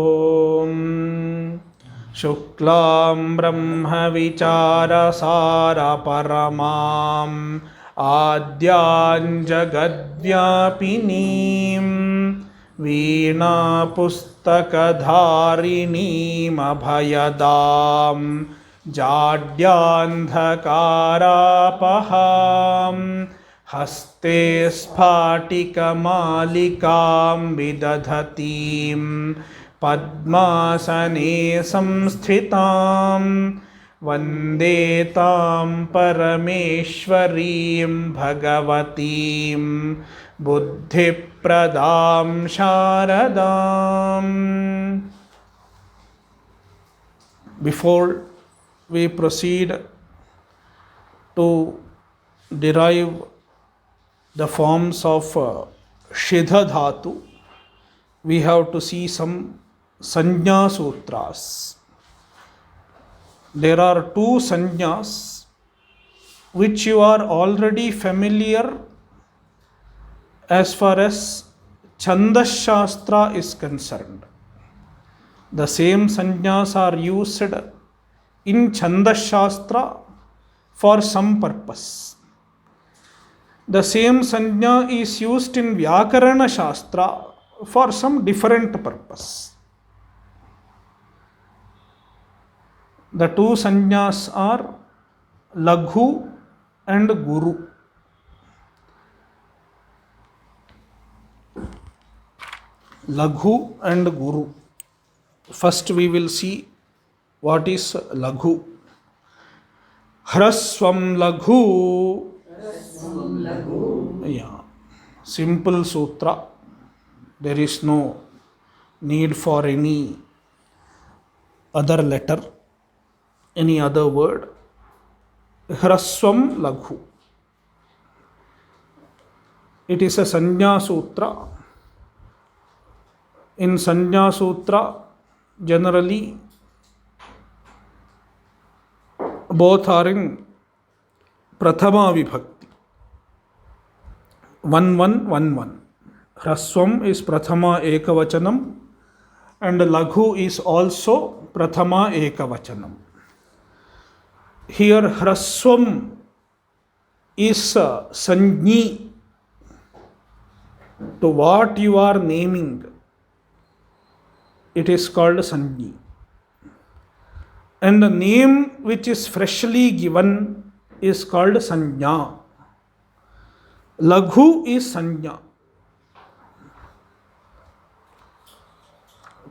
ॐ शुक्लां ब्रह्मविचारसारपरमाम् आद्यां जगद्व्यापिनीं वीणापुस्तकधारिणीमभयदां जाड्यान्धकारापहां हस्ते स्फाटिकमालिकां विदधतीं पद्मासने संस्थितां वन्दे तां परमेश्वरीं भगवतीं बुद्धिप्रदां शारदाम्. Before we proceed to derive the forms of Shidha Dhatu, we have to see some Sanjna Sutras. There are two Sanjnas which you are already familiar as far as Chandas Shastra is concerned. The same Sanjnas are used in Chandas Shastra for some purpose. The same Sanjna is used in Vyakarana Shastra for some different purpose. The two Sanjnas are Laghu and Guru. Laghu and Guru. First we will see what is Laghu. Hrasvam Laghu. Yeah. Simple sutra. There is no need for any other letter, any other word. Hrasvam Laghu. It is a Sanjna Sutra. In Sanjna Sutra, generally both are in Prathama Vibhakti. 1-1-1-1. Hrasvam is Prathama Ekavachanam and Laghu is also Prathama Ekavachanam. Here Hrasvam is Sanjni to what you are naming. It is called Sanjni. And the name which is freshly given is called Sanjna. Laghu is Sanjna.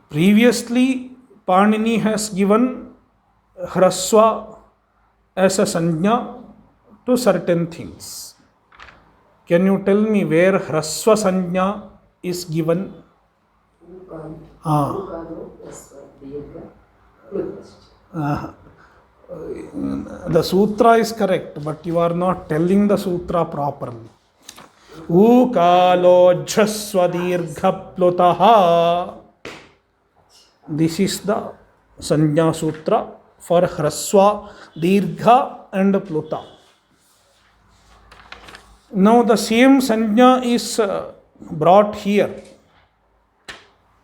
Previously, Panini has given Hrasva as a Sanjna to certain things. Can you tell me where Hrasva Sanjna is given? The sutra is correct, but you are not telling the sutra properly. Ukalojhasvadirghaplutaha. This is the Sanjna Sutra for Hrasva, Dirgha and Pluta. Now the same Sanjna is brought here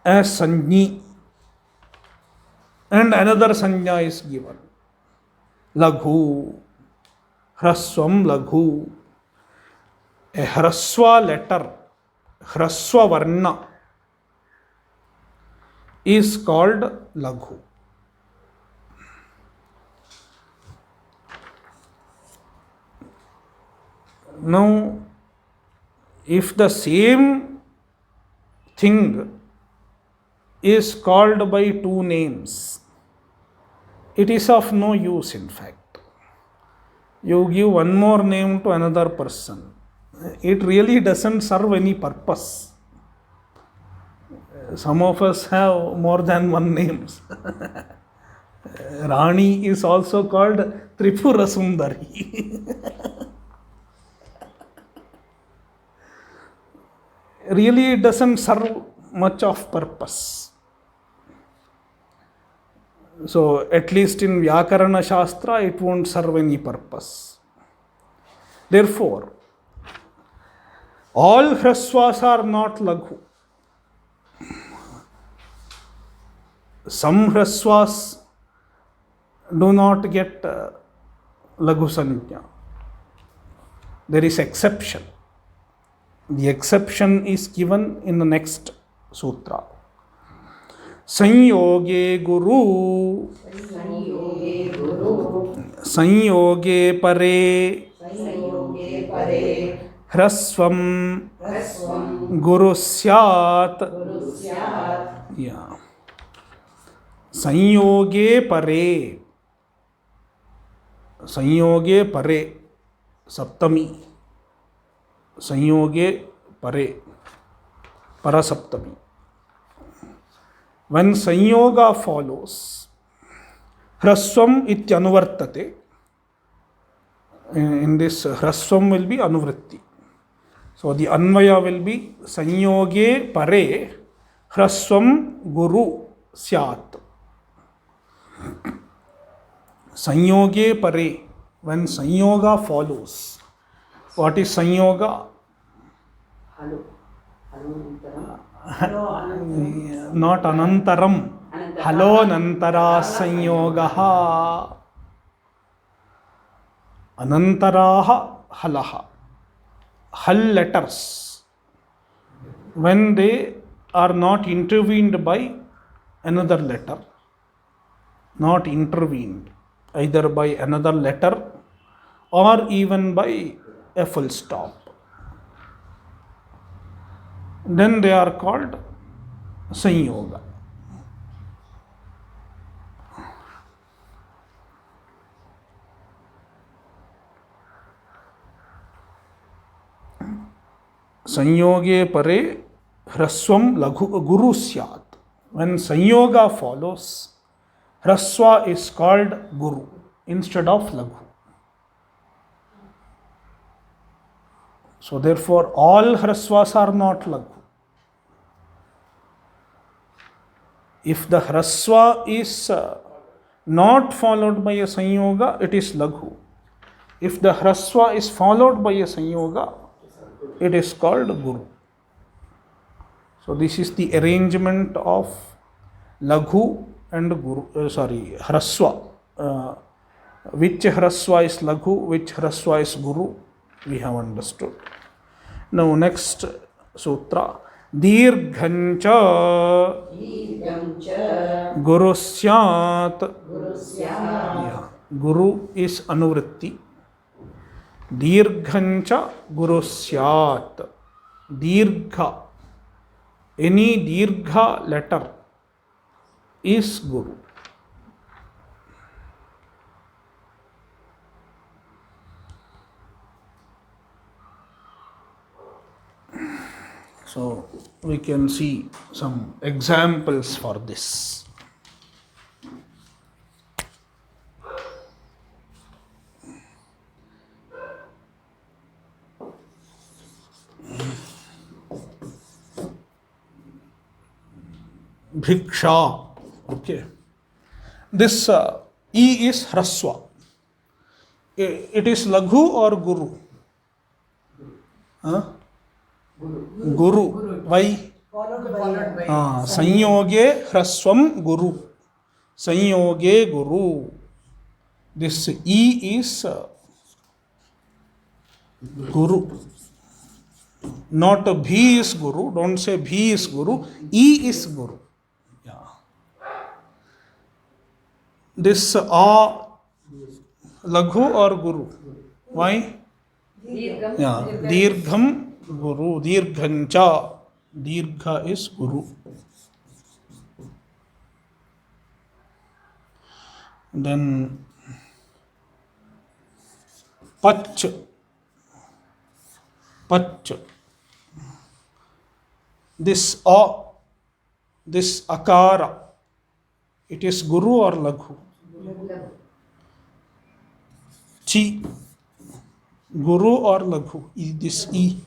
as Sanjni and another Sanjna is given. Laghu, Hrasvam Laghu. A Hrasva letter, Hrasva Varna is called Laghu. Now, if the same thing is called by two names, it is of no use in fact. You give one more name to another person. It really doesn't serve any purpose. Some of us have more than one names. Rani is also called Tripura Sundari. Really it doesn't serve much of purpose. So at least in Vyakarana Shastra it won't serve any purpose. Therefore, all Hrasvas are not Laghu. Some hrasvas do not get laghu sanjna. There is exception. The exception is given in the next sutra. संयोगे गुरु संयोगे परे ह्रस्वं गुरु स्यात् या संयोगे परे सप्तमी संयोगे परे परसप्तमी. When sanyoga follows, hrasvam ityanuvartate. In this, hrasvam will be anuvritti. So the anvaya will be sanyoge pare hrasvam guru syat. Sanyoge pare. When sanyoga follows. What is sanyoga? Not anantaram. Halo nantara sanyogaha. Anantaraha halaha. Hal letters, when they are not intervened by another letter, not intervened either by another letter or even by a full stop, then they are called sanyoga. Sanyoge pare hrasvam laghu guru syat. When sanyoga follows, hrasva is called guru instead of laghu. So therefore all hrasvas are not laghu. If the hrasva is not followed by a sanyoga, it is laghu. If the hrasva is followed by a sanyoga, it is called guru. So this is the arrangement of laghu and guru. Hrasva. Which hrasva is laghu, which hrasva is guru, we have understood. Now next sutra. Dirghancha guru syat. Yeah. Guru is anuvritti. Dirghancha guru syat. Dirgha. Any dirgha letter is guru. So we can see some examples for this. Bhiksha. Okay. This E is hrasva. It is laghu or guru? Huh? Guru. Why? Sanyoge hrasvam guru. Sanyoge guru. This E is guru. Not Bhi is guru. Don't say Bhi is guru. E is guru. Yeah. This A laghu or guru? Why? Yeah. Dirgham guru. Dirghancha. Dirgha is guru. Then Pach. Pach. This A, this Akara, it is guru or laghu? Chi. Guru or laghu? This E.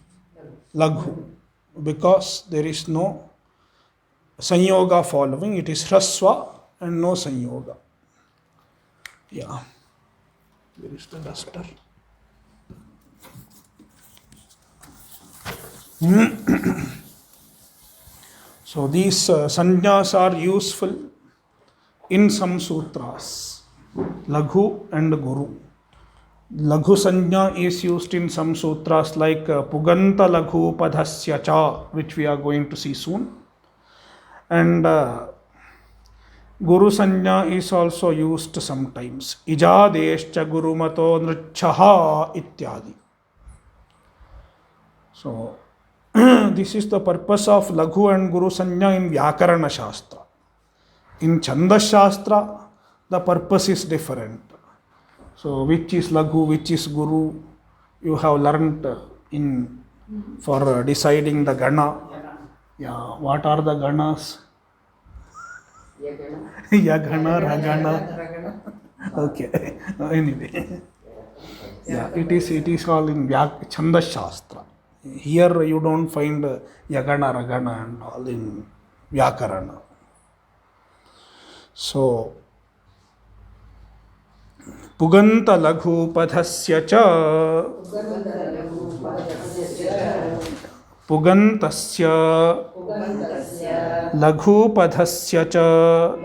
Laghu. Because there is no sanyoga following. It is hrasva and no sanyoga. Yeah. Where is the duster? So these sanjnas are useful in some sutras, Laghu and Guru. Laghu Sanya is used in some sutras like Puganta Laghu Padhasya Cha, which we are going to see soon. And Guru Sanya is also used sometimes. Ijadescha Gurumato Nrichaha Ityadi. So, this is the purpose of Laghu and Guru Sanya in Vyakarana Shastra. In Chandas Shastra, the purpose is different. So, which is Laghu, which is Guru, you have learnt in for deciding the Gana. Yeah, what are the Ganas? Yagana, Ragana. Okay. Anyway. Yeah, it is all in Chandas Shastra. Here you don't find Yagana, Ragana and all in Vyakarana. So, Puganta Laghu Padhasya Cha Pugantasya Laghu Padhasya Cha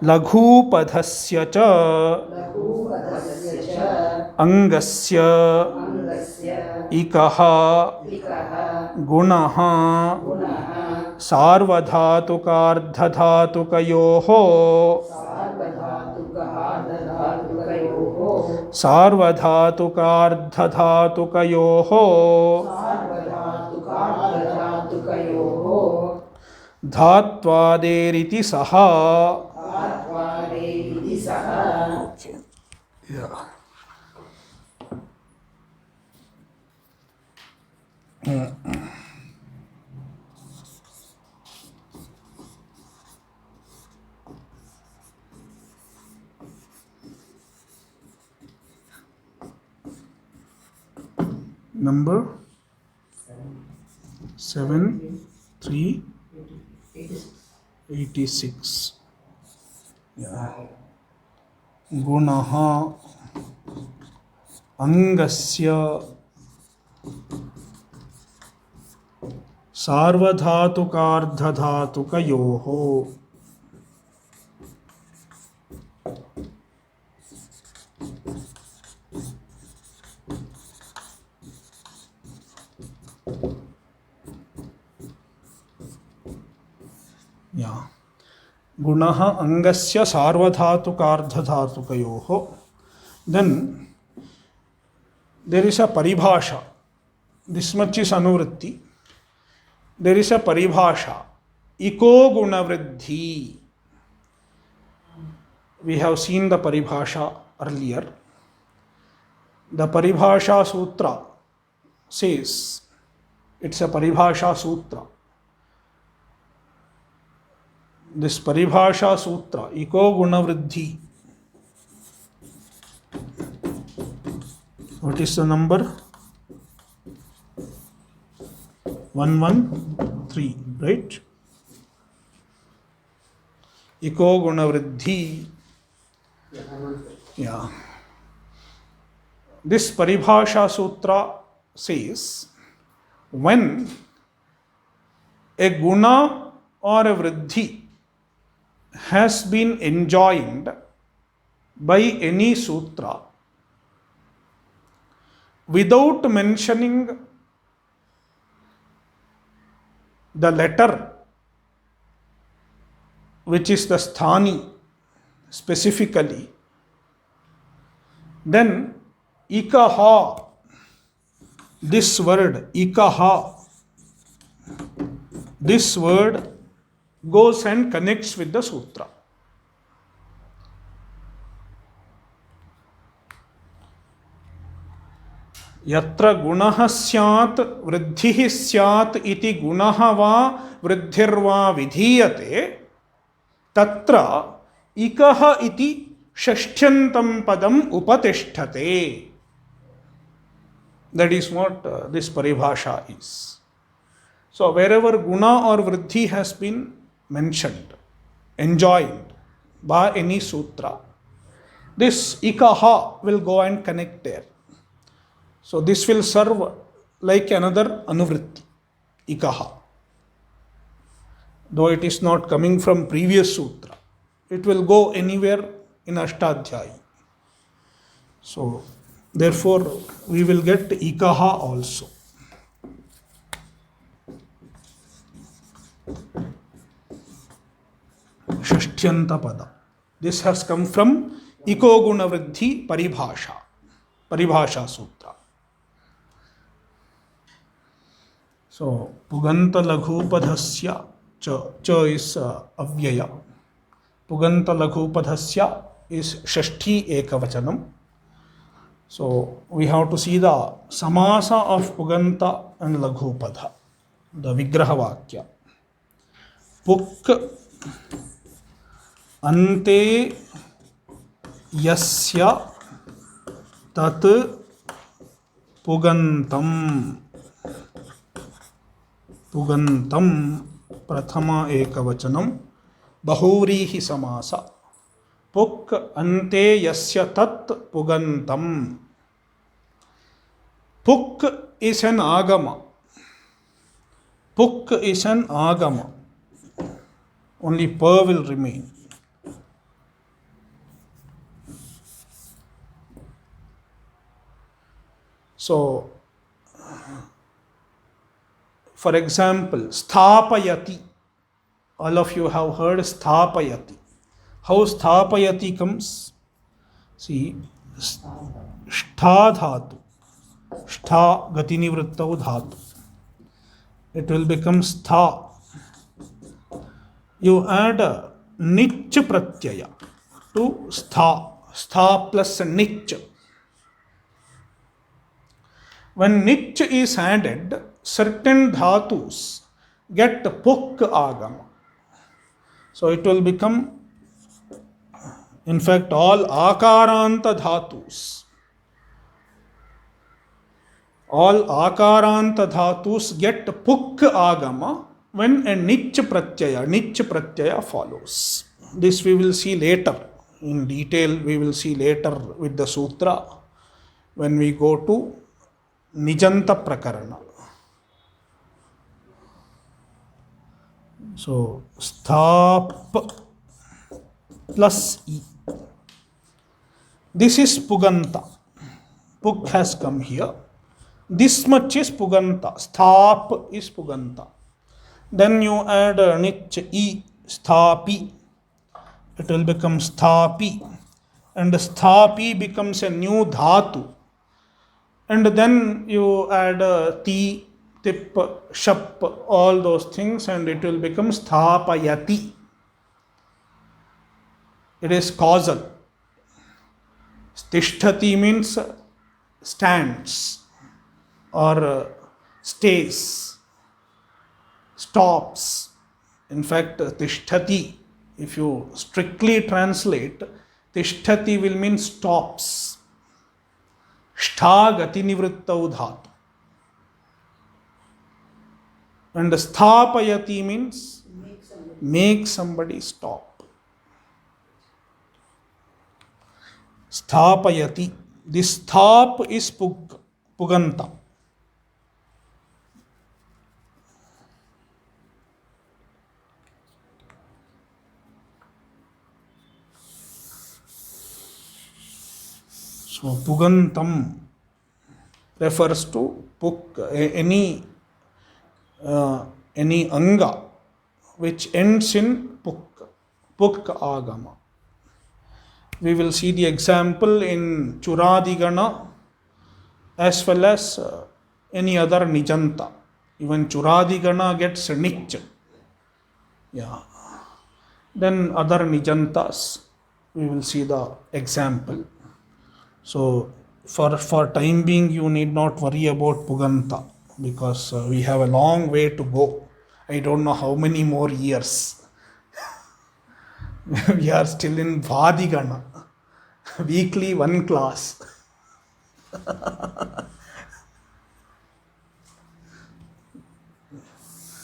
Laghu Padhasya Cha Angasya Ikaha Gunaha Sarvadhatukarddhadhatukayoho Dhatvaderiti saha. Okay. Yeah. Number 7386. Yeah. Gunaha Angasya Sarvadhatukarddhadhatukayoho. Yeah. Gunaha Angasya Sarvadhatukarddhadhatukayoho. Then there is a paribhasha. This much is anuvritti. There is a paribhasha. Iko gunavriddhi. We have seen the paribhasha earlier. The paribhasha sutra says, it's a paribhasha sutra. This paribhasha sutra, Iko gunavriddhi. What is the number? 113, right? Iko gunavriddhi. Yeah. This paribhasha sutra says, when a guna or a vriddhi has been enjoined by any sutra without mentioning the letter, which is the sthani specifically, then ikaha, this word ikaha, this word goes and connects with the sutra. Yatra gunaha syat vriddhihi syat iti gunaha va vriddhirva vidhiyate tatra ikaha iti shashtyantam padam upatishthate. That is what this paribhasha is. So wherever guna or vriddhi has been mentioned, enjoined by any sutra, this ikaha will go and connect there. So this will serve like another anuvritti, ikaha. Though it is not coming from previous sutra, It will go anywhere in Ashtadhyayi. So, therefore, we will get ikaha also. Shashtyanta pada. This has come from Iko Guna Vriddhi Paribhasha Sutra. So, Puganta Laghupadhasya cha is avyaya. Puganta Laghupadhasya is Shashti Ekavachanam. So, we have to see the samasa of Puganta and Laghupadha, the Vigraha Vakya. Puk ante yasya tat pugantam. Pugantam prathama ekavachanam bahuvrihi samasa. Puk ante yasya tat pugantam. Puk is an agama. Puk is an agama. Only pa will remain. So, for example, sthapayati. All of you have heard sthapayati. How sthapayati comes? See, shtha dhatu. Shtha gati nivrittau dhatu. It will become stha. You add a nich pratyaya to stha. Stha plus nich. When nich is added, certain dhatus get puk agama. So it will become, in fact, all akaranta dhatus. All akaranta dhatus get puk agama when a nich pratyaya follows. This we will see later. In detail, we will see later with the sutra when we go to Nijanta Prakarana. So, sthap plus e. This is Puganta. Puk has come here. This much is Puganta. Sthap is Puganta. Then you add nich e, sthapi. It will become sthapi. And sthapi becomes a new dhatu. And then you add ti, tip, shap, all those things, and it will become sthapayati. It is causal. Tishtati means stands or stays, stops. In fact, tishtati, if you strictly translate, tishtati will mean stops. Shtha gati nivrittau dhatu. And sthapayati means make somebody stop. Sthapayati. This sthap is puganta. So pugantam refers to puk, any anga which ends in puk agama. We will see the example in Churadigana as well as any other nijanta. Even Churadigana gets nich. Yeah. Then other nijantas, we will see the example. So, for time being, you need not worry about Puganta because we have a long way to go. I don't know how many more years. We are still in Vadigana, weekly one class.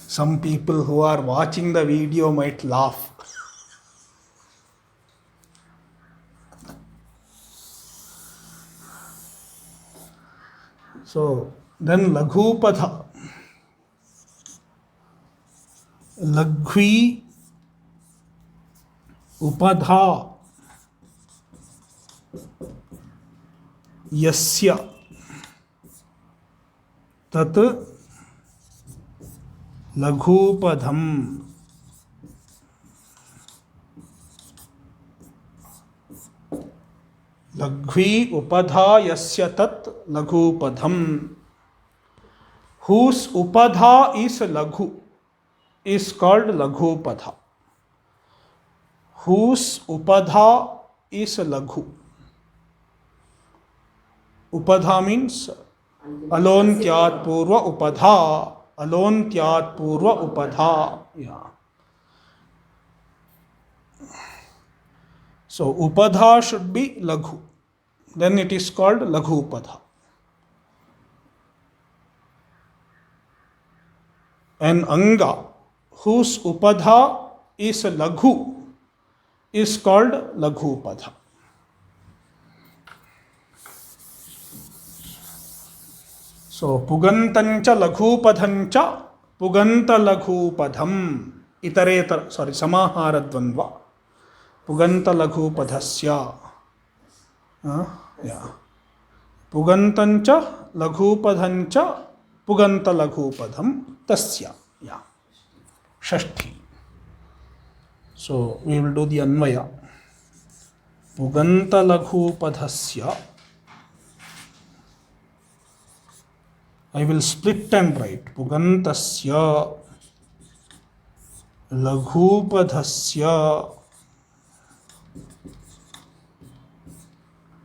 Some people who are watching the video might laugh. So, then Laghupadha. Laghui उपधा यस्य तत् लघूपधम्। लघ्वी उपधा यस्य तत् लघूपधम्। Whose upadha is laghu is called laghupadha. Whose upadha is laghu. Upadha means alontyat purva upadha. Alontyat purva upadha. Yeah. So upadha should be laghu. Then it is called laghu upadha. An anga whose upadha is laghu is called laghu upadha. So pugantancha laghupadhancha puganta laghupadham itaretar sorry samahara dvandva puganta laghupadhasya yeah pugantancha laghupadhancha puganta laghupadham tasya yeah shashti. So we will do the anvaya. Puganta laghupadhasya. I will split and write pugantasya laghupadhasya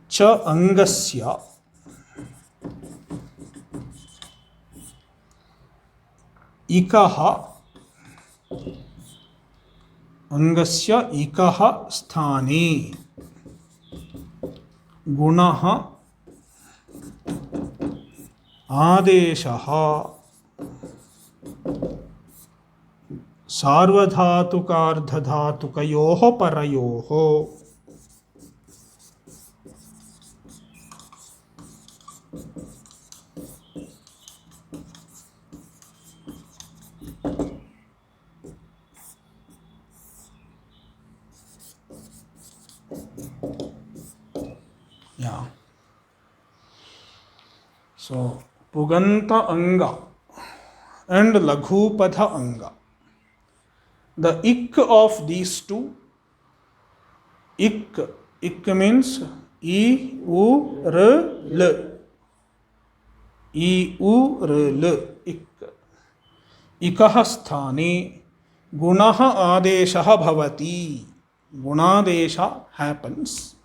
cha angasya ikaha angasya ikaha sthane gunaha आदेशः सार्वधातुकार्धधातुकयोः परयोः yeah. So Puganta anga and laghupadha anga. The ik of these two, ik means I U R L. I U R L ik. Ikah sthane gunaha adeshaha bhavati. Gunadesha happens.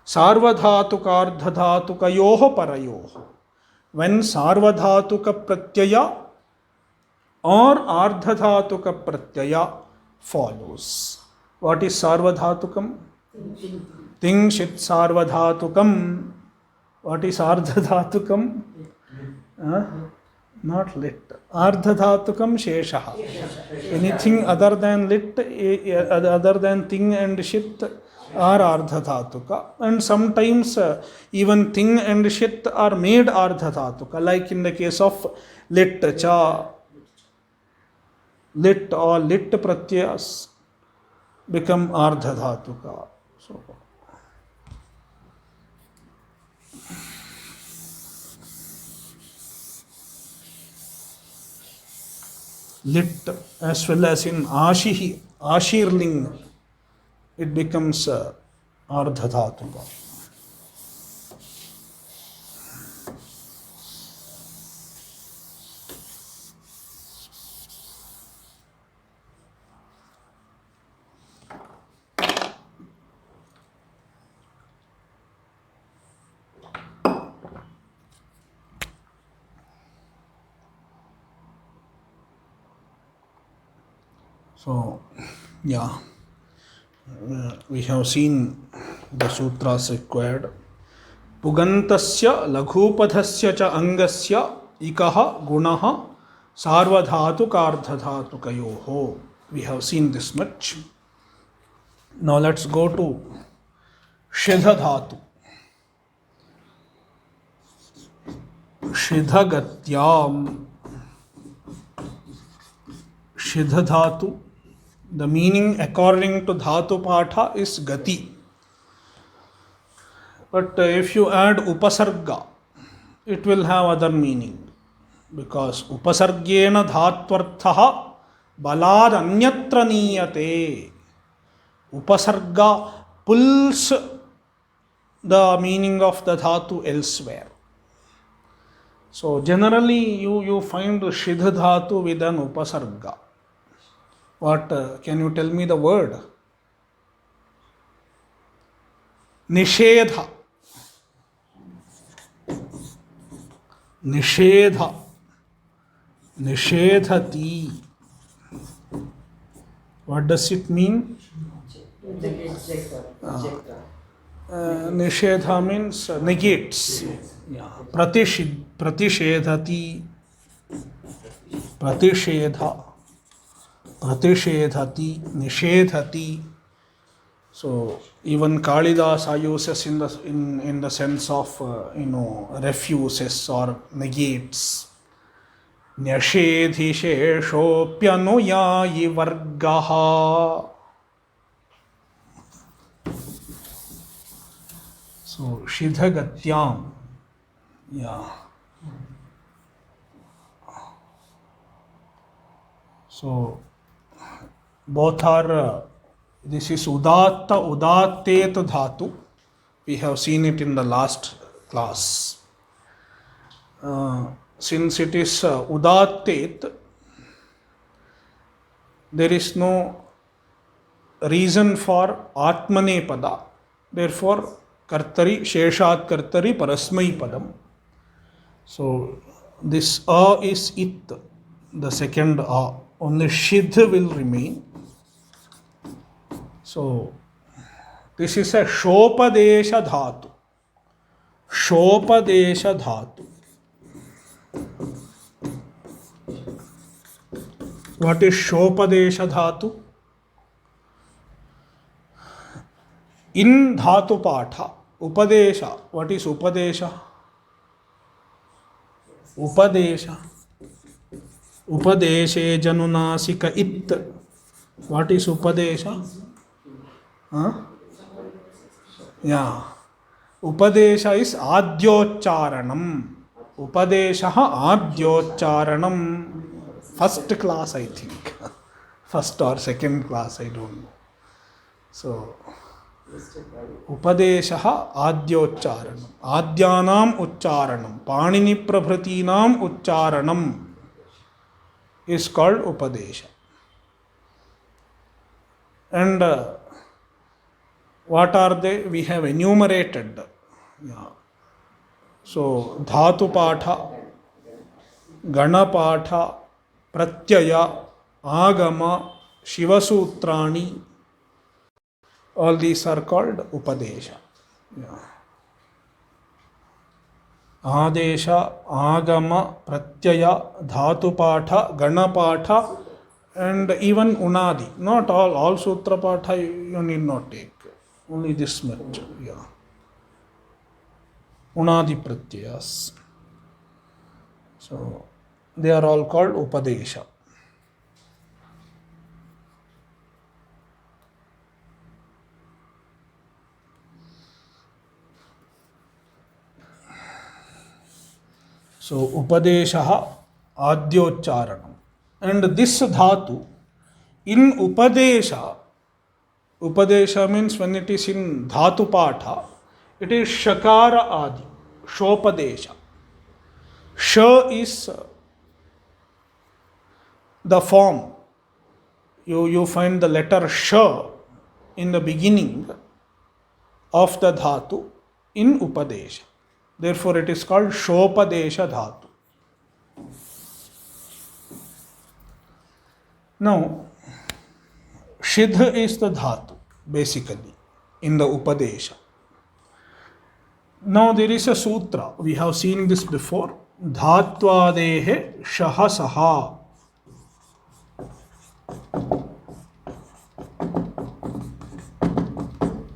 Sarvadhatukardhadhatukayoho parayoho. When sarvadhatuka pratyaya or ardhadhatuka pratyaya follows. What is sarvadhatukam? Ting shit sarvadhatukam. What is ardhadhatukam? Not lit. Ardhadhatukam sheshaha. Anything other than lit, other than ting and shit are ardhadhatuka, and sometimes even thing and shit are made ardhadhatuka, like in the case of lit cha, lit or lit pratyas become ardhadhatuka. So lit as well as in ashihi, ashirling, it becomes ardhadhatuka. So, yeah. We have seen the sutras required. Pugantasya laghupadhasya cha angasya ikaha gunaha sarvadhatukardhadhatukayoho. We have seen this much. Now let's go to shidhadhatu. Shidhagatyam. Shidhadhatu The meaning according to Dhatu Patha is Gati. But if you add Upasarga, it will have other meaning. Because Upasargyena Dhatvarthaha Balad Anyatra Niyate. Upasarga pulls the meaning of the dhatu elsewhere. So generally you find Shidh dhatu with an upasarga. What can you tell me the word? Nishedha. Nishedha. Nishedhati. What does it mean? Nishedha means negates. Yeah. Pratishedhati. Pratishedha. Pratishedhati. Nishedhati. So even Kalidasa uses in the sense of refuses or negates. Nyashedhi sheshopyanuyayi vargaha. So Shidhagatyam. Yeah. So both are this is Udatta Udattet Dhatu. We have seen it in the last class. Since it is Udattet, there is no reason for Atmane Pada. Therefore, Kartari, Sheshat Kartari, Parasmai Padam. So, this A is It, the second A. Only Shidh will remain. So, this is a Shopadesha Dhatu. Shopadesha Dhatu. What is Shopadesha Dhatu? In Dhatu Patha, Upadesha. What is Upadesha? Upadesha. Upadeshe Janunasika It. What is Upadesha? Huh? Yeah. Upadesha is Adyocharanam. Upadeshaha Adyocharanam. First class, I think. First or second class, I don't know. So, Upadeshaha Adyocharanam. Adyanam Ucharanam. Panini Prabhratinam Ucharanam is called Upadesha. And what are they? We have enumerated. Yeah. So, Dhatu Patha, Gana Patha, Pratyaya, Agama, Shivasutrani. All these are called Upadesha. Yeah. Adesha, Agama, Pratyaya, Dhatu Patha, Gana Patha, and even Unadi. Not all Sutra Patha you need not take. Only this much. Yeah. Unadi Pratyayas. So, they are all called Upadesha. So, Upadeshaha Adyocharanam. And this dhatu, in Upadesha, Upadesha means when it is in Dhatu Patha, it is Shakara Adi, Shopadesha. Sh is the form. You find the letter Sh in the beginning of the dhatu in Upadesha. Therefore, it is called Shopadesha Dhatu. Now, Shidh is the Dhatu, basically, in the Upadesha. Now, there is a sutra. We have seen this before. Dhatvadehe Shahasaha.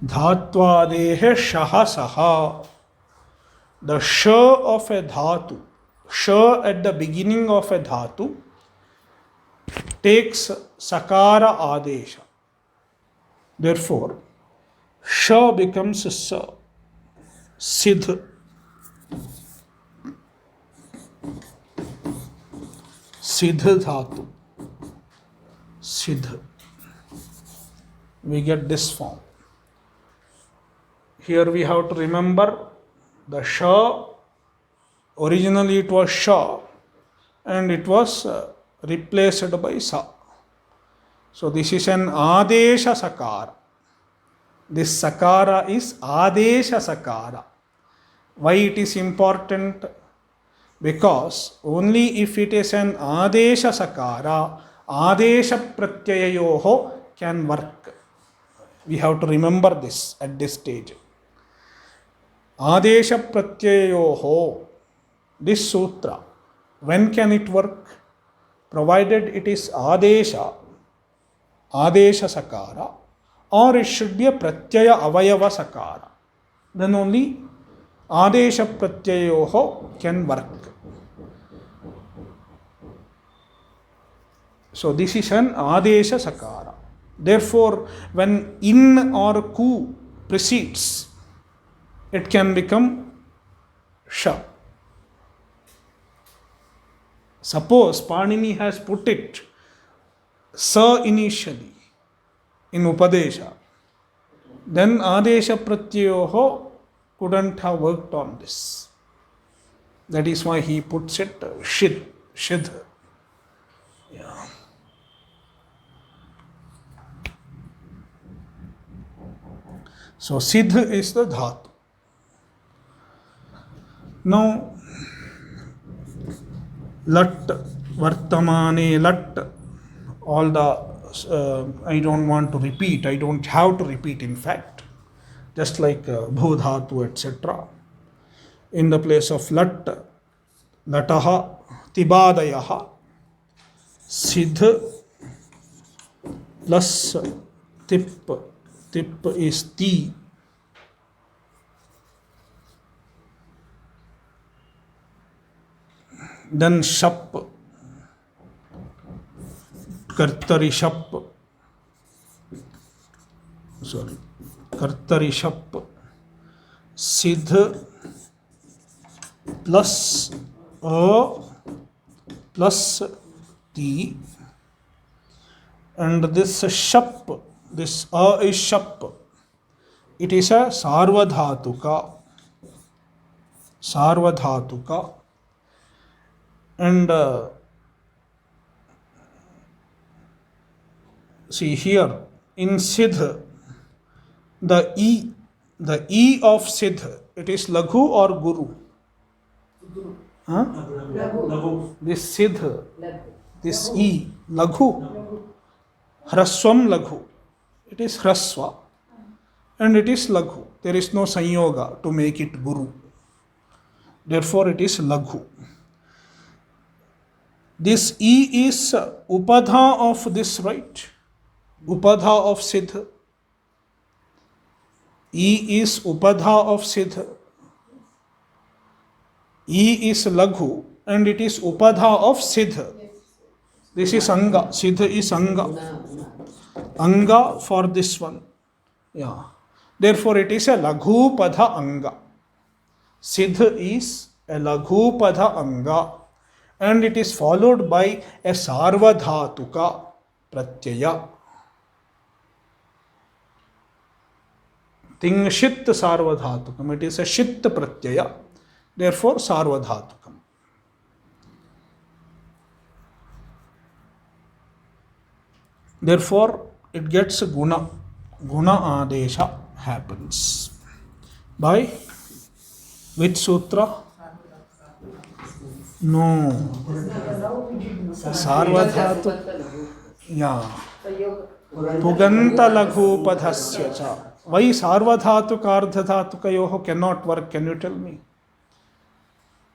Dhatvadehe Shahasaha. The Sh of a Dhatu, Sh at the beginning of a Dhatu, takes sakara adesha. Therefore, sha becomes sa. Sidh. Sidh dhatu. Sidh. We get this form. Here we have to remember the sha. Originally it was sha and it was replaced by sa. So this is an adesha sakara. This sakara is adesha sakara. Why it is important? Because only if it is an adesha sakara, adesha pratyayoho can work. We have to remember this at this stage. Adesha pratyayoho, this sutra, when can it work? Provided it is adesha sakara, or it should be a pratyaya avayava sakara. Then only adesha pratyayoho can work. So this is an adesha sakara. Therefore, when in or ku precedes, it can become sha. Suppose Panini has put it sa initially in Upadesha, then Adesha Pratyayoho couldn't have worked on this. That is why he puts it shidh. Yeah. So Sidh is the dhatu. Now, lat, vartamane, lat, all the, I don't want to repeat, I don't have to repeat in fact, just like bhodhatu, etc. In the place of lat, lataha, tibadayaha, sidh plus tip is ti. Then shap, kartari shap, sidh plus a plus ti, and this shap, this a is shap, it is a sarvadhatuka, and see here in sidh, the e of sidh, it is laghu or guru? Huh? Laghu. This sidh, this e, laghu, hraswam laghu, it is hraswa and it is laghu. There is no sanyoga to make it guru. Therefore it is laghu. This e is upadha of this, right? Upadha of sidh. E is upadha of sidh. E is laghu and it is upadha of sidh. This is anga. Sidh is anga. Anga for this one. Yeah. Therefore it is a laghu padha anga. Sidh is a laghu padha anga. And it is followed by a sarvadhatuka pratyaya. Ting shit sarvadhatukam. It is a shit pratyaya. Therefore sarvadhatukam. Therefore it gets a guna. Guna adesha happens. By which sutra? No. Sarvadhatu. Yeah. Puganta laghu padhasya cha. Why sarvadhatuka ardhadhatukayoho cannot work? Can you tell me?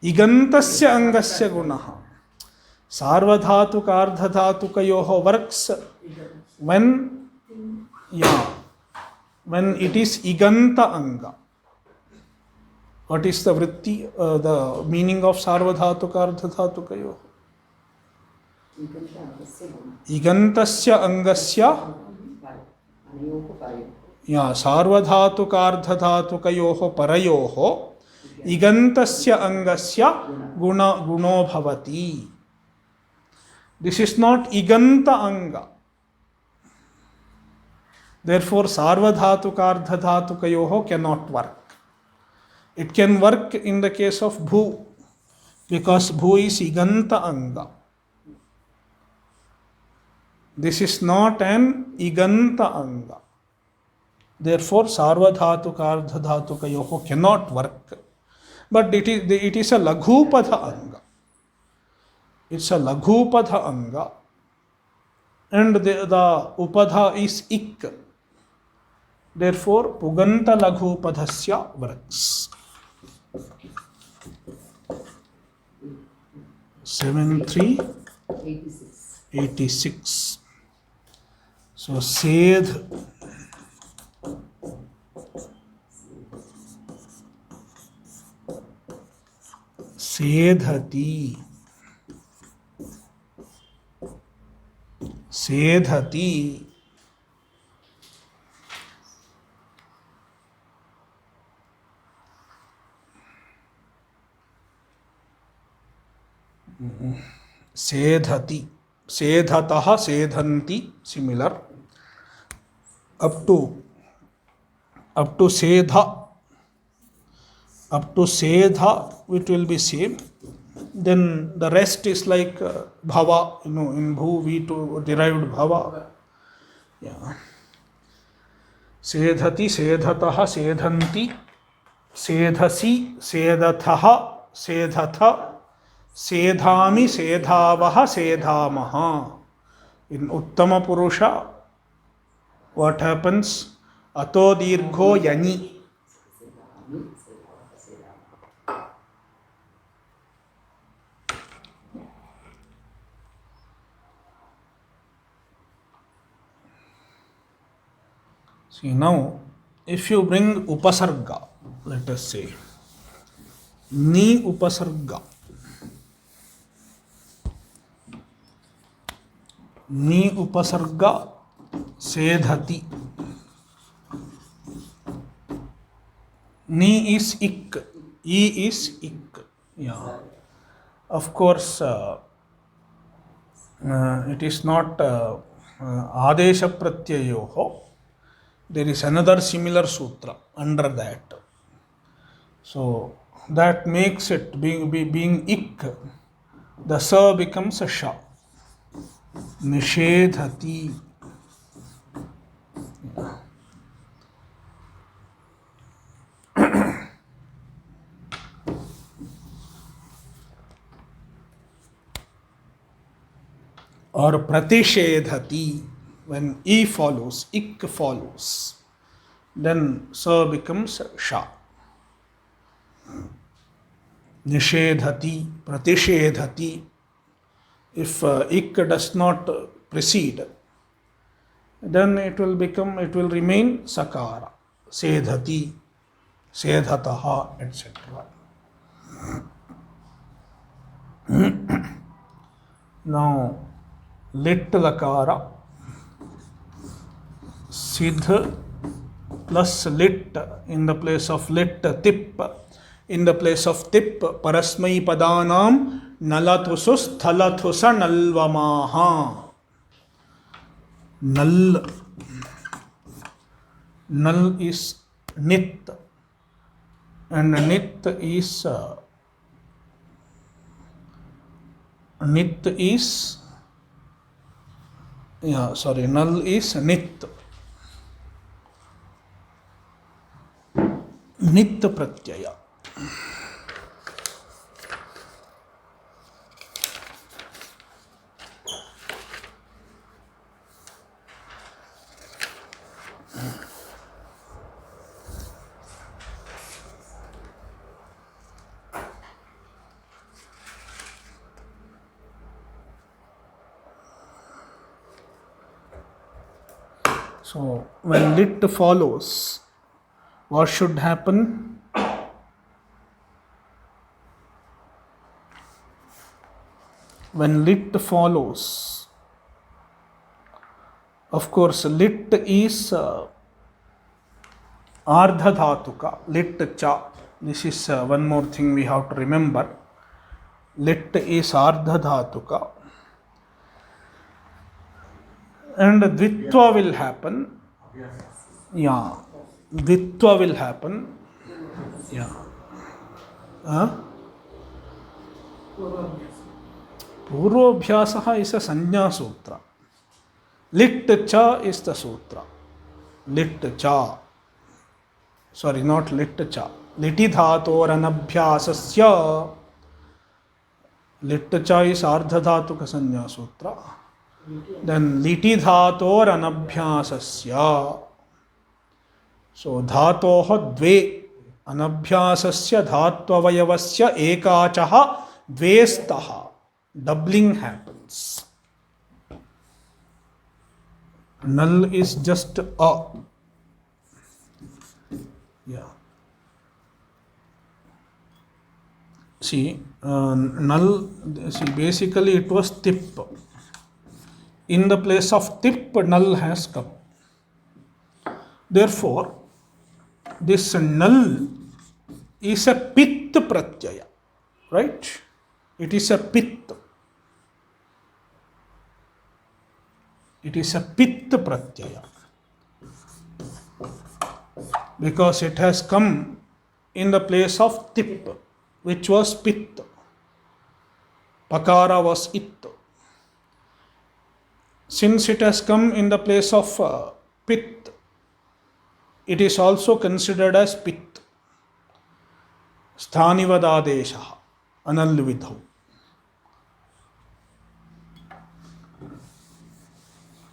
Igantasya angasya gunaha. Sarvadhatuka ardhadhatukayoho works when it is iganta anga. What is the vritti, the meaning of sarvadhatuka ardhadhatukayoho? इगन्तस्य अङ्गस्य सार्वधातुकार्धधातुकयोः परयोः इगन्तस्य अङ्गस्य गुणो भवति. This is not iganta anga. Therefore, sarvadhatukarddhatukayoho cannot work. It can work in the case of bhu, because bhu is iganta anga. This is not an iganta anga. Therefore, sarvadhatukarddhatukayoho cannot work. But it is a laghupadha anga. It's a laghupadha anga. And the upadha is ik. Therefore, puganta laghupadhasya works. 7386. So, sedh sedhati sedhati sedhati sedhatah sedhanti, similar. Up to sedha, it will be same. Then the rest is like bhava, in bhu we derived bhava. Yeah. Sedhati, sedhatah, sedhanti, sedhasi, sedhatah, sedhatha, sedhami, sedhavaha, sedhamaha. In Uttama Purusha, what happens? Ato dirgho yani. See, now, if you bring upasarga, let us say, ni upasarga, sedhati. Ni is ik, e is ik. Yeah. Of course, it is not adesha pratyayoho. There is another similar sutra under that. So that makes it being ik, the sa becomes a sha. Nishedhati. Or pratishedhati. When e follows, ik follows, then sa becomes sha. Nishedhati, pratishedhati. If ik does not precede, then it will remain sakara. Sedhati, sedhataha, etc. Now, lit lakara, sidh plus lit in the place of lit, tip in the place of tip, parasmai padanam nalathusus thalathusa nalvamaha. Nal is nit, and nit is null is nit. Nit pratyaya. So when lit follows, what should happen? when lit follows, of course, lit is ardha dhatuka, lit cha. This is one more thing we have to remember. Lit is ardha dhatuka. And dvitva will happen. Yeah, dvitva will happen. Yeah. Purvabhyasaha is a sanya sutra. Lit cha is the sutra. Lit cha. Sorry, not lit cha. Liti dhator anabhyasasya. Lit cha is ardha dhatuka sanya sutra. Then liti dhator anabhyasasya. So dhatoh dve anabhyasasya dhatvavayavasya ekachaha dvestaha. Doubling happens. Null is just a. Yeah. See, null, see, basically it was tip. In the place of tip, null has come. Therefore, this null is a pit pratyaya, right? It is a pit. It is a pit pratyaya. Because it has come in the place of tip, which was pit. Pakara was it. Since it has come in the place of pit, it is also considered as pit. Sthanivadadesha analvidho.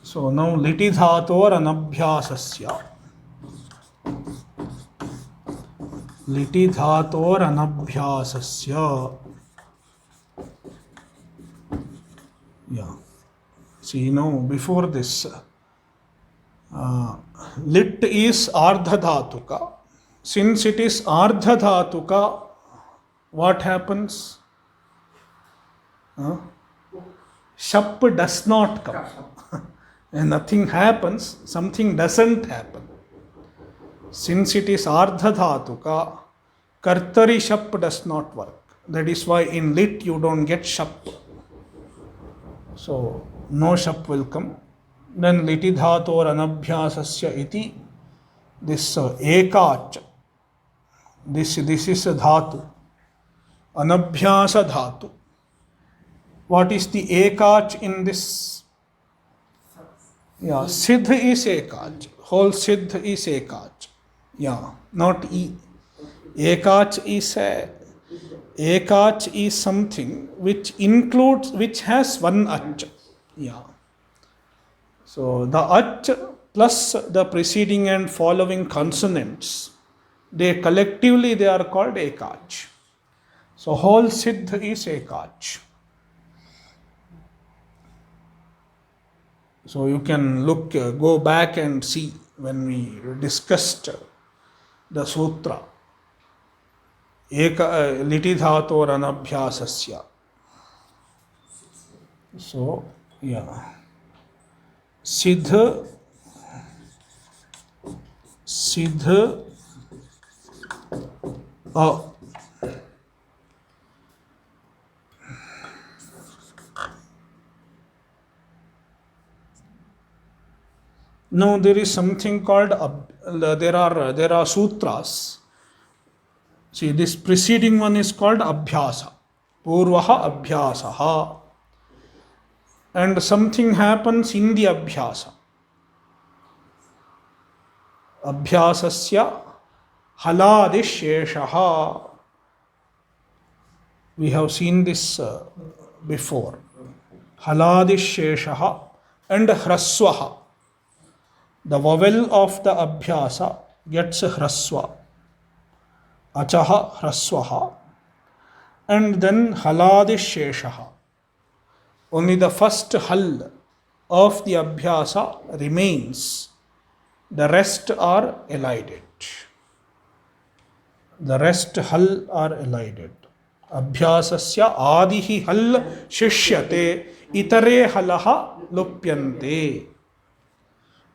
So now liti dhator anabhyasasya. Liti dhator anabhyasasya. Yeah. See, now before this, lit is ardha dhatuka. Since it is ardha dhatuka, what happens? Shap does not come. And nothing happens, something doesn't happen. Since it is ardha dhatuka, kartari shap does not work. That is why in lit you don't get shap. So no shap will come. Then liti dhator anabhyasasya iti. This ekach. This is a dhatu. Anabhyasa dhatu. What is the ekach in this? Yeah, siddh is ekach. Whole siddh is ekach. Yeah, not e. Ekach is something which includes, which has one ach. Yeah. So the ach plus the preceding and following consonants, they collectively they are called ekach. So whole siddh is ekach. So you can look, go back and see when we discussed the sutra. Liti dhator anabhyasasya. So, yeah. Siddh a. Now there is something called, there are sutras. See, this preceding one is called abhyasa. Purvaha abhyasaha. And something happens in the abhyasa. Abhyasasya haladisheshaha. We have seen this before. Haladisheshaha and hraswaha. The vowel of the abhyasa gets hraswa. Achaha hraswaha. And then haladisheshaha. Only the first hal of the abhyasa remains. The rest are elided. The rest hal are elided. अभ्यासस्य आदिः हल् शिष्यते इतरे हलः लुप्यन्ते.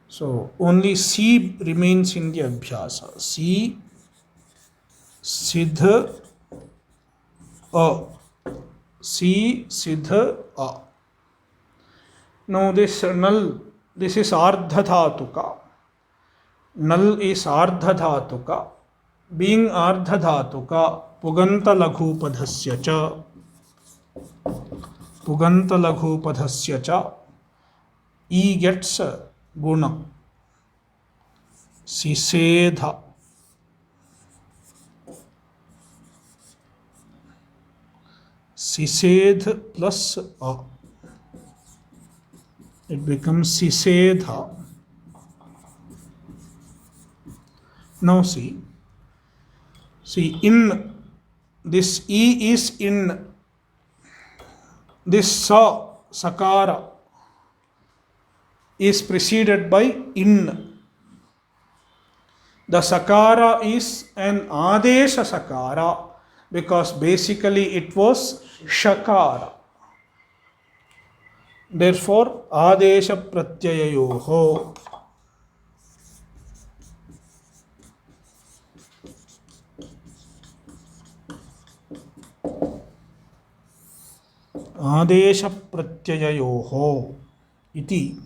So only C remains in the abhyasa. C, Siddh, A. C, Siddh, A. Now this null, this is ardhadhatuka. Null is ardhadhatuka. Being ardhadhatuka, puganta laghupadhasya cha. Puganta laghupadhasya cha. E gets guna. Sisedha. Sisedh plus A. It becomes Sisedha. Now see, in this E is in this sakara is preceded by in. The sakara is an adesha sakara because basically it was shakara. Therefore, adesha pratyayayoho. Adesha pratyayayoho iti.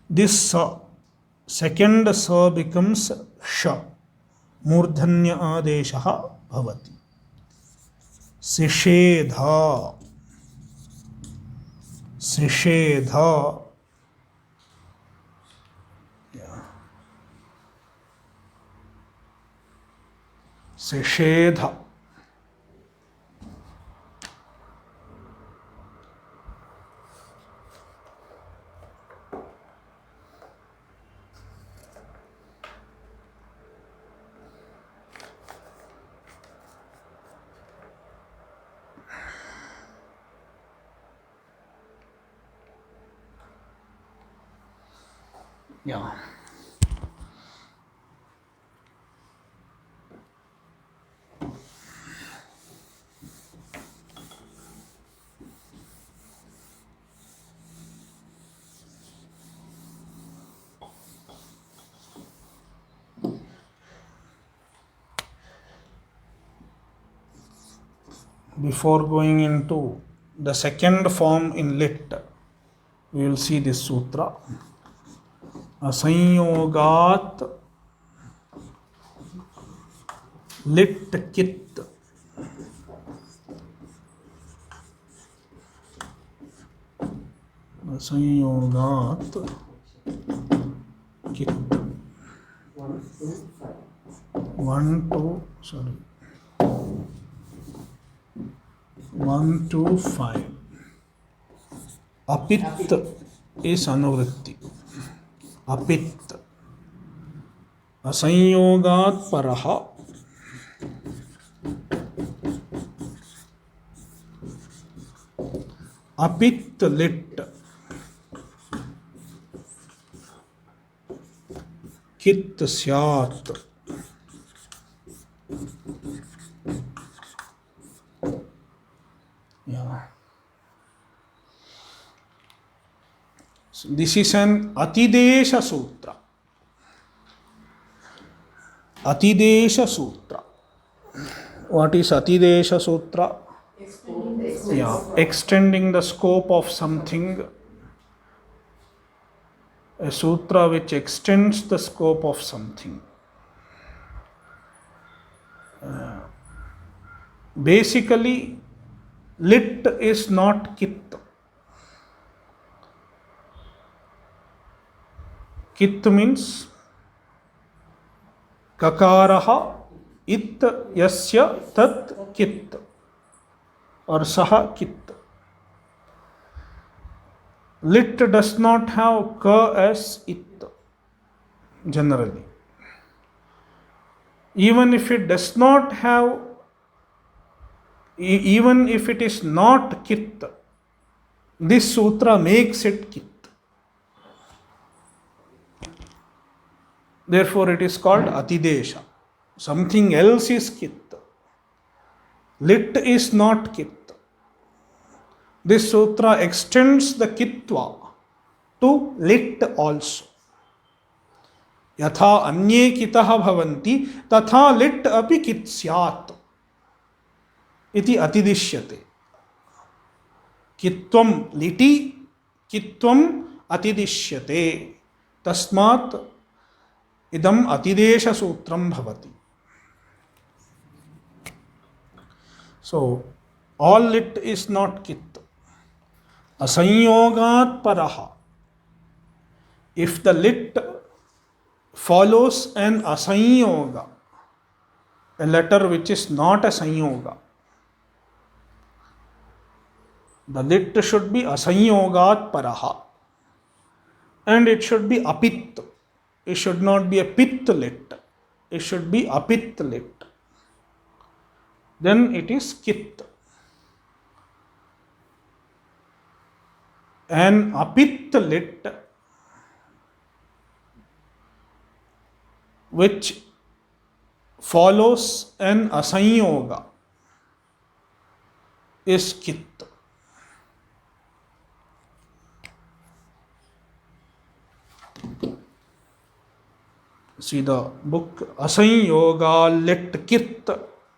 This second sa becomes sha. Murdhanya adeshaha bhavati. Sishedha. Sishedha. Yeah. Sishedha. Yeah. Before going into the second form in lit, we will see this sutra. Asanyogat lit kit. Asanyogat kit. 1 to 5. Apit is anuvritti. Apit. Asanyogat paraha. Apit lit. Kit syat. Yeah. So this is an Atidesha Sutra. Atidesha Sutra. What is Atidesha Sutra? Extending the scope of something. A sutra which extends the scope of something. Basically, lit is not kit. Kit means kakaraha it yasya tat kit or saha kit. Lit does not have ka as it generally. Even if it does not have, even if it is not kit, this sutra makes it kit. Therefore, it is called Atidesha. Something else is kit. Lit is not kit. This sutra extends the kitva to lit also. यथा अन्ये कितः भवन्ति तथा लिट् अपि कित् स्यात् इति अतिदिश्यते. कित्वं लिटि कित्वम् अतिदिश्यते. तस्मात् इदम् अतिदेशसूत्रं भवति. So all lit is not kit. Asanyyogat paraha. If the lit follows an asanyoga, a letter which is not a sanyoga, the lit should be asanyogat paraha, and it should be apit. It should not be a pit lit. It should be apit lit. Then it is kit. An apit lit which follows an asanyoga is kit. See the book Asanyoga Lit Kit.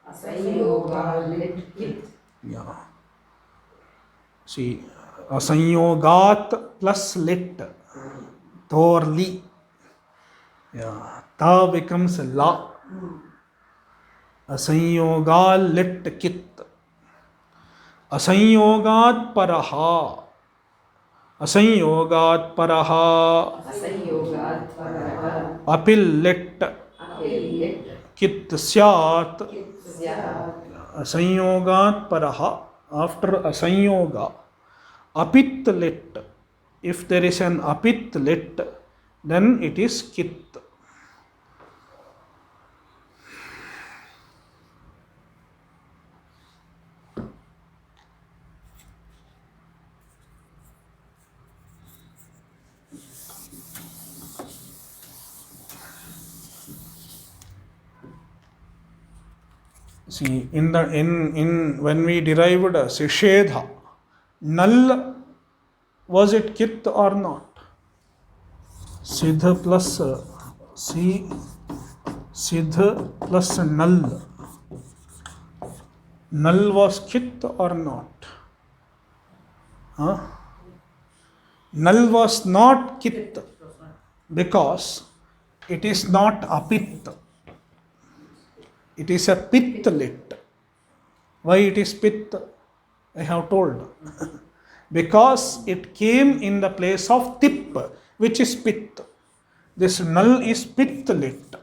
Asanyoga lit kit. Yeah. See, Asanyogat plus lit. Torli. Yeah. Ta becomes la. Asanyoga lit kit. Asanyogat paraha. Asanyogat paraha. Asanyogat paraha. Apil lit. Apil lit. Kit syat. Kit syat. Asanyogat paraha. After asanyoga, apit lit. If there is an apit lit, then it is kit. See, in when we derived Sishedha, null, was it kit or not? Siddha plus si, siddha plus null. Null was kit or not? Huh? Null was not kit because it is not apit. It is a pit lit. Why it is pit? I have told. Because it came in the place of tip, which is pit. This null is pit lit.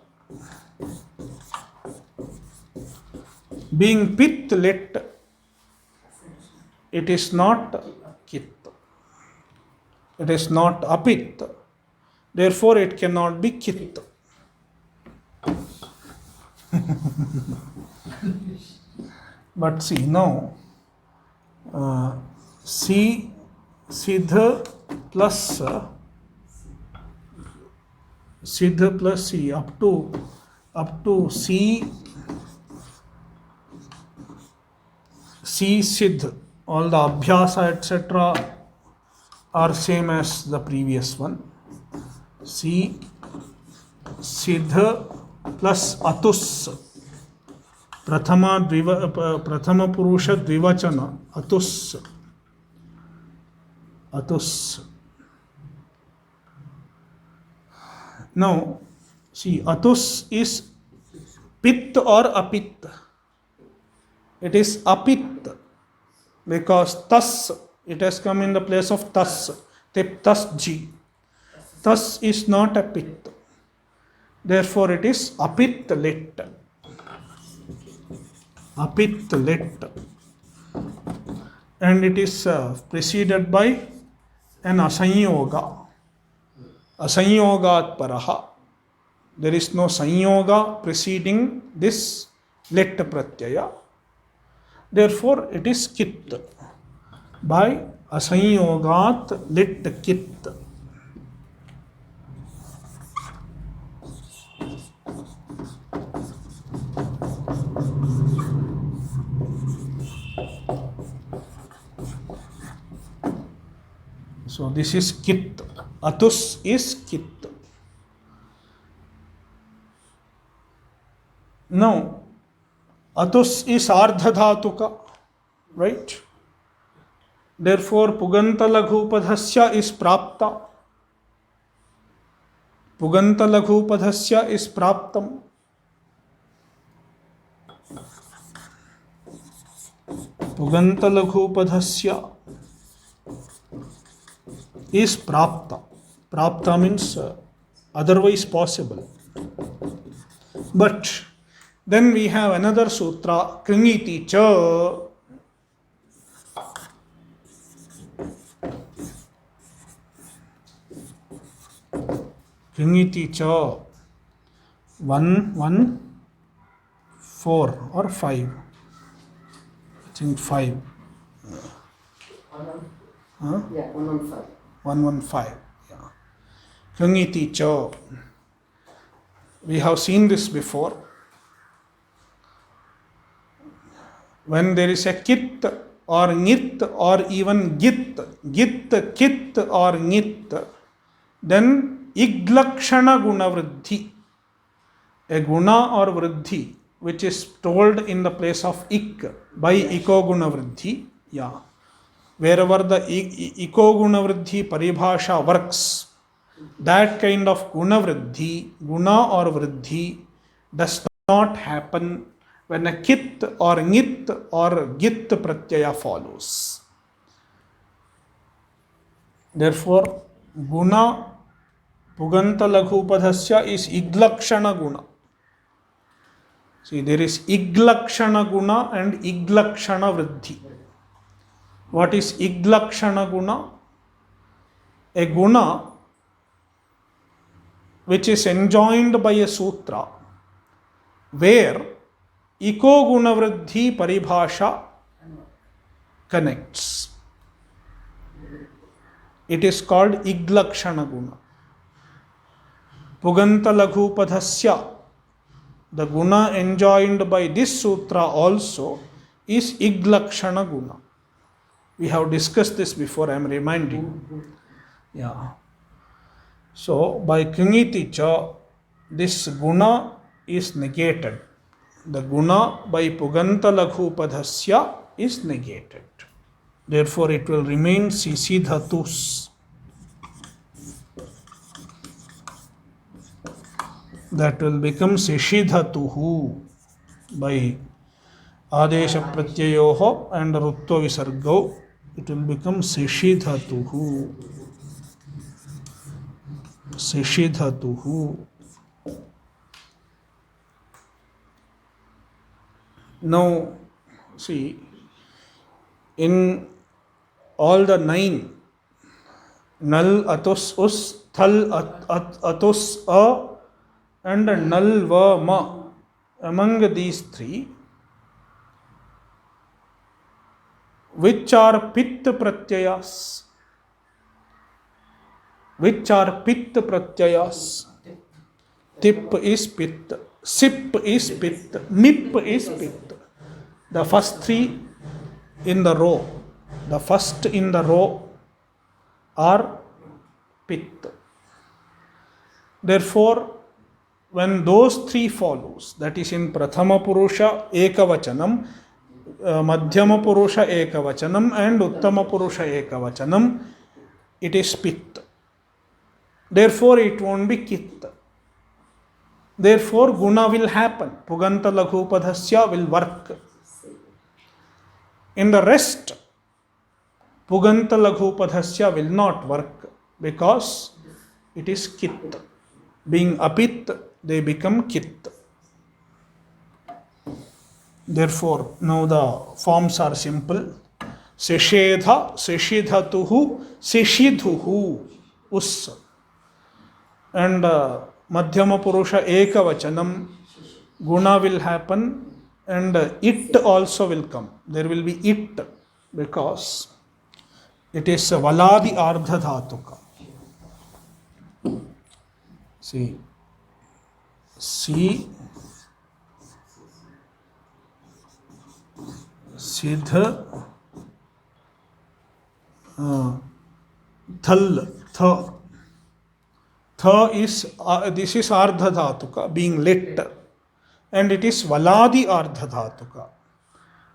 Being pit lit, it is not kit. It is not apit. Therefore, it cannot be kit. But see now, C siddha plus C up to C siddh, all the abhyasa etc. are same as the previous one. C siddha plus atus, prathama purusha dvivachana, atus. Now see, atus is pit or apit? It is apit because tas, it has come in the place of tas, tip tas ji. Tas is not a pit. Therefore, it is apit lit. Apit lit. And it is preceded by an asanyoga. Asanyogat paraha. There is no sanyoga preceding this lit pratyaya. Therefore, it is kit. By asanyogat lit kit. So this is kit. Atus is kit. Now, atus is ardhadhatuka, right? Therefore, puganta laghupadhasya is prapta. Puganta laghupadhasya is praptam. Puganta laghupadhasya is prapta. Prapta means otherwise possible. But then we have another sutra, Kringiti cha. Kringiti cha. 114 or 5. I think 5. Huh? Yeah, 115. 115. Yeah. Kringiti cha. We have seen this before. When there is a kit or nit or even git, kit or nit, then iglakshana guna vriddhi, a guna or vriddhi which is told in the place of ik by iko guna vriddhi, yeah. Wherever the iko guna vriddhi paribhasha works, that kind of guna vriddhi, guna or vriddhi does not happen when a kit or nit or git pratyaya follows. Therefore, guna puganta laghupadhasya is iglakshana guna. See, there is iglakshana guna and iglakshana vriddhi. What is iglakshana guna? A guna which is enjoined by a sutra where iko guna vriddhi paribhasha connects. It is called iglakshana guna. Puganta laghupadhasya, the guna enjoined by this sutra also is iglakshana guna. We have discussed this before, I am reminding. Yeah. So by Kringiti cha, this guna is negated. The guna by Puganta laghupadhasya is negated. Therefore, it will remain sisidhatus. That will become sishidhatuhu by adesha pratyayoho and rutva visargo. It will become sishidhatuhu. Sishidhatuhu. Now, see, in all the 9, nal, atus, us, thal, atus, a, and nal, va, ma, among these 3, which are pit pratyayas? Which are pit pratyayas? Tip is pit, sip is pit, mip is pit. The first 3 in the row, the first in the row are pit. Therefore, when those 3 follows, that is in Prathama Purusha Ekavachanam, Madhyama Purusha Ekavachanam and Uttama Purusha Ekavachanam, it is pit. Therefore, it won't be kit. Therefore, guna will happen. Puganta laghupadhasya will work. In the rest, Puganta laghupadhasya will not work because it is kit. Being apit, they become kit. Therefore, now the forms are simple. Seshedha, seshidhatuhu, seshidhuhu, us. And Madhyama Purusha Ekavachanam, guna will happen and it also will come. There will be it because it is Valadi Ardha Dhatuka. See, Siddha, Dha, Thal, th. Th is, this is Ardha Dhatuka, being lit. And it is Valadi Ardha Dhatuka.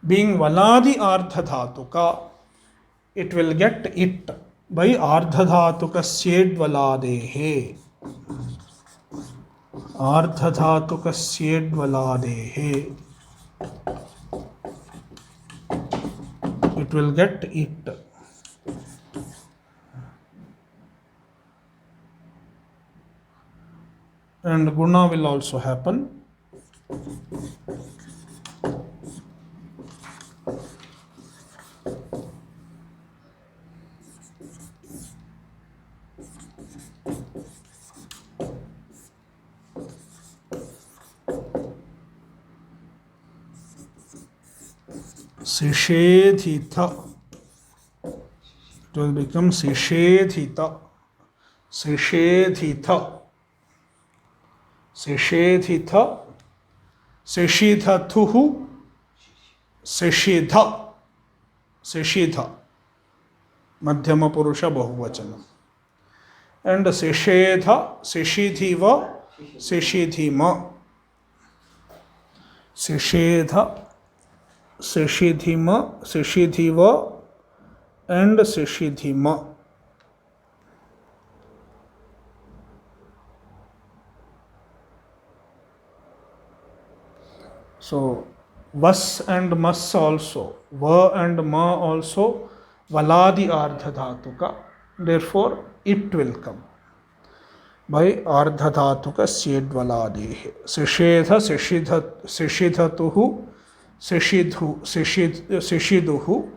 Being Valadi Ardha Dhatuka, it will get it by Ardha Dhatuka Syed Valadehe. Ardha Dhatuka Syed Valadehe. It will get it. And Guna will also happen. Sishedhita. It will become Sishedhita. Sishedhita. Sishedhita. Sishidhatuhu. Sishidha. Sishidha. Madhyama Purusha Bahuvachanam. And Sishedha, Sishidhiva, Sishidhima. Sishedha, Sishidhima, Sishidhiva, and Sishidhima. So, vas and mas also, va and ma also, valadi ardha dhatuka. Therefore, it will come by ardha dhatuka syed valadehe. Sishedha, sishidhatuhu, sishiduhu.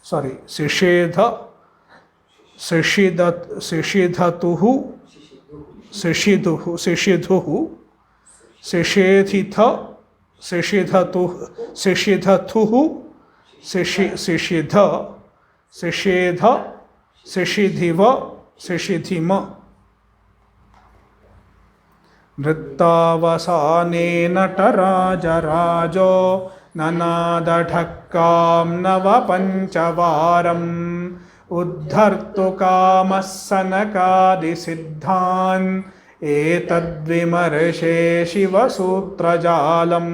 Sorry, sishedha, sishidhatuhu, sishidhuhu, sishedhitha, sishidhatuhu, sishidha, sishedha, sishidhiva, sishidhima. Nrittavasane natarajarajo nanadadhakkam navapanchavaram uddhartu kamassanakadisiddhan etadvimarshe shivasutrajalam.